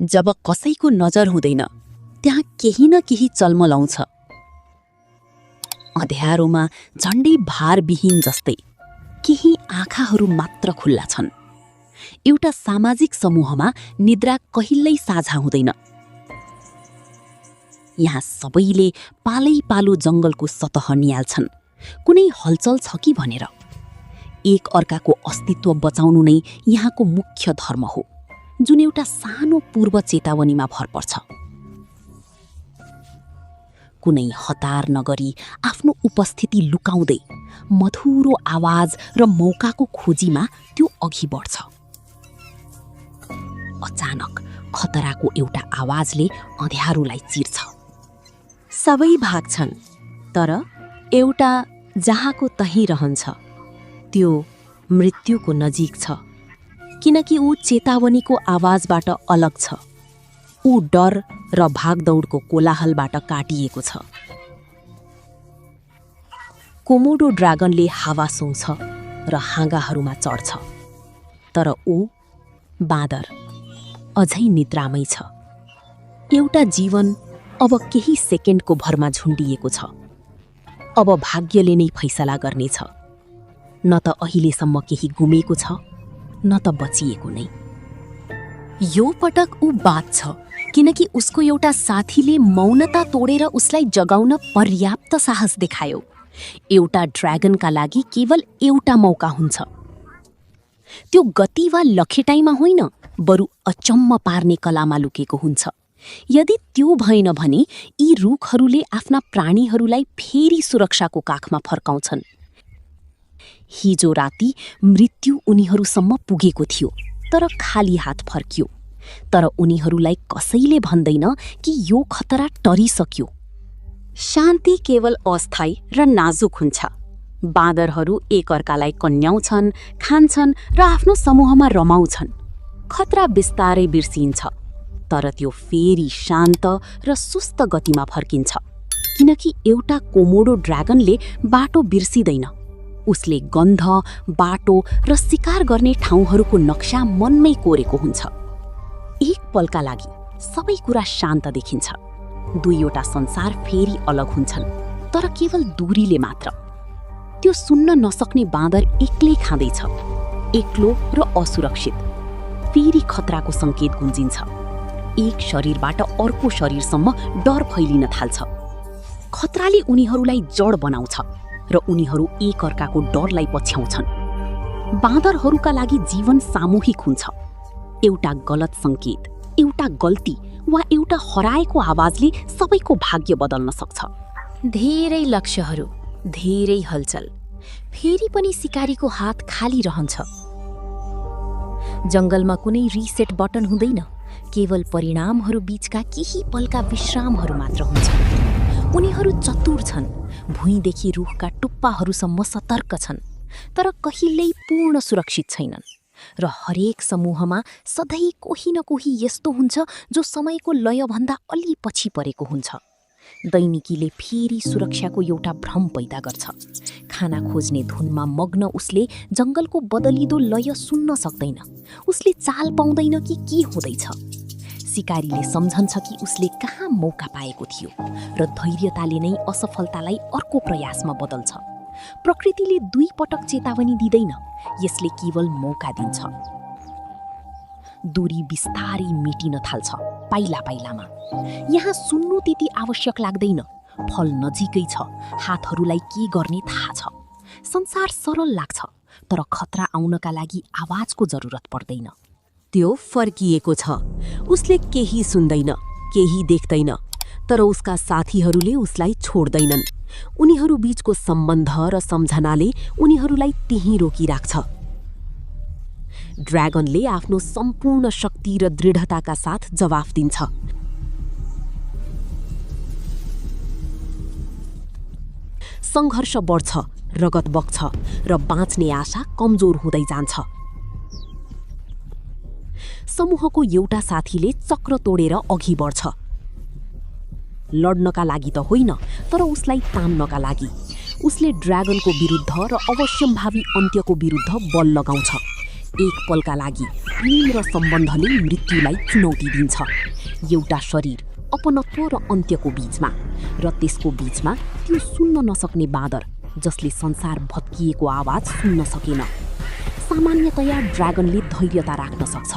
जब कसैको नजर हुँदैन त्यहाँ केही न केही चल्मलाउँछ। अँध्यारोमा झण्डै भारविहीन जस्तै केही आँखाहरू मात्र खुल्ला छन्। एउटा सामाजिक समूहमा निद्रा कहिल्यै साझा हुँदैन। यहाँ सबैले पालै पालो जङ्गलको सतह निहाल्छन्, कुनै हलचल छ कि भनेर। एक अर्काको अस्तित्व बचाउनु नै यहाँको मुख्य धर्म हो, जुन एउटा सानो पूर्व चेतावनीमा भर पर्छ। कुनै हतार नगरी आफ्नो उपस्थिति लुकाउँदै मधुरो आवाज र मौकाको खोजीमा त्यो अघि बढ्छ। अचानक खतराको एउटा आवाजले अँध्यारोलाई चिर्छ। सबै भाग्छन्, तर एउटा जहाँको तहीँ रहन्छ। त्यो मृत्युको नजिक छ, किनकि ऊ चेतावनीको आवाजबाट अलग छ। ऊ डर र भागदौडको कोलाहलबाट काटिएको छ। कोमोडो ड्रागनले हावा सुँग्छ र हाँगाहरूमा चढ्छ, तर ऊ बाँदर अझै निद्रामै छ। एउटा जीवन अब केही सेकेन्डको भरमा झुन्डिएको छ। अब भाग्यले नै फैसला गर्नेछ। न त अहिलेसम्म केही गुमेको छ, न त बचिएको नै। यो पटक ऊ बाँच्छ, किनकि उसको एउटा साथीले मौनता तोडेर उसलाई जगाउन पर्याप्त साहस देखायो। एउटा ड्र्यागनका लागि केवल एउटा मौका हुन्छ। त्यो गति वा लखेटाइमा होइन, बरु अचम्म पार्ने कलामा लुकेको हुन्छ। यदि त्यो भएन भने यी रुखहरूले आफ्ना प्राणीहरूलाई फेरि सुरक्षाको काखमा फर्काउँछन्। हिजो राति मृत्यु उनीहरूसम्म पुगेको थियो, तर खाली हात फर्कियो। तर उनीहरूलाई कसैले भन्दैन कि यो खतरा टरिसक्यो। शान्ति केवल अस्थायी र नाजुक हुन्छ। बाँदरहरू एकअर्कालाई कन्याउँछन्, खान्छन् र आफ्नो समूहमा रमाउँछन्। खतरा बिस्तारै बिर्सिन्छ, तर त्यो फेरि शान्त र सुस्त गतिमा फर्किन्छ, किनकि एउटा कोमोडो ड्र्यागनले बाटो बिर्सिदैन। उसले गन्ध, बाटो र शिकार गर्ने ठाउँहरूको नक्सा मनमै कोरेको हुन्छ। एक पलका लागि सबै कुरा शान्त देखिन्छ। दुईवटा संसार फेरि अलग हुन्छन्, तर केवल दूरीले मात्र। त्यो सुन्न नसक्ने बाँदर एक्लै खाँदैछ, एक्लो र असुरक्षित। फेरि खतराको सङ्केत गुन्जिन्छ। एक शरीरबाट अर्को शरीरसम्म डर फैलिन थाल्छ। खतराले उनीहरूलाई जड बनाउँछ र उनीहरू एकअर्काको डरलाई पछ्याउँछन्। बाँदरहरूका लागि जीवन सामूहिक हुन्छ। एउटा गलत सङ्केत, एउटा गल्ती वा एउटा हराएको आवाजले सबैको भाग्य बदल्न सक्छ। धेरै लक्ष्यहरू, धेरै हलचल, फेरि पनि शिकारीको हात खाली रहन्छ। जङ्गलमा कुनै रिसेट बटन हुँदैन, केवल परिणामहरू बीचका केही पलका विश्रामहरू मात्र हुन्छन्। उनीहरू चतुर छन्, भुइँदेखि रुखका टुप्पाहरूसम्म सतर्क छन्, तर कहिल्यै पूर्ण सुरक्षित छैनन्। र हरेक समूहमा सधैँ कोही न कोही यस्तो हुन्छ जो समयको लयभन्दा अलि पछि परेको हुन्छ। दैनिकीले फेरि सुरक्षाको एउटा भ्रम पैदा गर्छ। खाना खोज्ने धुनमा मग्न उसले जङ्गलको बदलिदो लय सुन्न सक्दैन। उसले चाल पाउँदैन कि के हुँदैछ। शिकारीले सम्झन्छ कि उसले कहाँ मौका पाएको थियो, र धैर्यताले नै असफलतालाई अर्को प्रयासमा बदल्छ। प्रकृतिले दुई पटक चेतावनी दिँदैन, यसले केवल मौका दिन्छ। दूरी बिस्तारै मेटिन थाल्छ, पाइला पाइलामा। यहाँ सुन्नु त्यति आवश्यक लाग्दैन। फल नजिकै छ, हातहरूलाई के गर्ने थाहा छ। संसार सरल लाग्छ, तर खतरा आउनका लागि आवाजको जरुरत पर्दैन। त्यो फर्किएको छ। उसले केही सुन्दैन, केही देख्दैन, तर उसका साथीहरूले उसलाई छोड्दैनन्। उनीहरू बीचको सम्बन्ध र सम्झनाले उनीहरूलाई त्यहीँ रोकिराख्छ। ड्र्यागनले आफ्नो सम्पूर्ण शक्ति र दृढताका साथ जवाफ दिन्छ। सङ्घर्ष बढ्छ, रगत बग्छ र बाँच्ने आशा कमजोर हुँदै जान्छ। समूहको एउटा साथीले चक्र तोडेर अघि बढ्छ। लड्नका लागि त होइन, तर उसलाई तान्नका लागि। उसले ड्र्यागनको विरुद्ध र अवश्यम्भावी अन्त्यको विरुद्ध बल लगाउँछ। एक पलका लागि प्रेम र सम्बन्धले मृत्युलाई चुनौती दिन्छ, एउटा शरीर अपनत्व र अन्त्यको बीचमा, र त्यसको बीचमा त्यो सुन्न नसक्ने बाँदर जसले संसार भत्किएको आवाज सुन्न सकेन। सामान्यतया ड्रागनले धैर्यता राख्न सक्छ,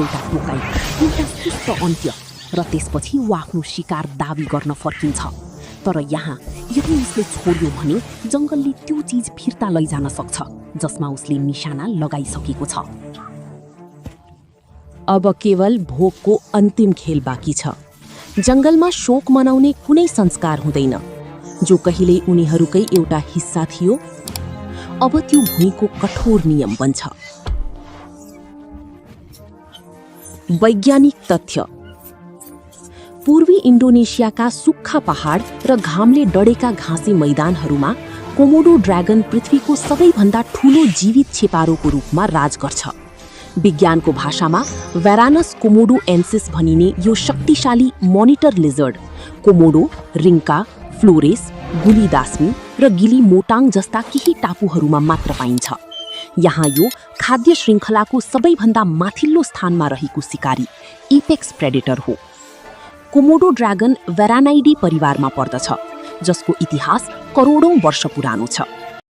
एउटा टोकाइ, एउटा सुस्त अन्त्य, र त्यसपछि ऊ आफ्नो शिकार दावी गर्न फर्किन्छ। तर यहाँ यदि उसले छोड्यो भने जङ्गलले त्यो चिज फिर्ता लैजान सक्छ जसमा उसले निशाना लगाइसकेको छ। अब केवल भोकको अन्तिम खेल बाँकी छ। जङ्गलमा शोक मनाउने कुनै संस्कार हुँदैन, जो कहिल्यै उनीहरूकै एउटा हिस्सा थियो, अब त्यो भुइँको कठोर नियम बन्छ। वैज्ञानिक तथ्य। पूर्वी इन्डोनेसियाका सुक्खा पहाड र घामले डढेका घाँसे मैदानहरूमा कोमोडो ड्रागन पृथ्वीको सबैभन्दा ठूलो जीवित छेपारोको रूपमा राज गर्छ। विज्ञानको भाषामा भेरानस कोमोडोएन्सिस भनिने यो शक्तिशाली मोनिटर लिजर्ड कोमोडो, रिङ्का, फ्लोरेस, गुलिदास्मी र गिली मोटाङ जस्ता केही टापुहरूमा मात्र पाइन्छ। यहाँ यो खाद्य श्रृङ्खलाको सबैभन्दा माथिल्लो स्थानमा रहेको शिकारी एपेक्स प्रेडेटर हो। कोमोडो ड्रागन भेरानाइडी परिवारमा पर्दछ, जसको इतिहास करोडौं वर्ष पुरानो छ।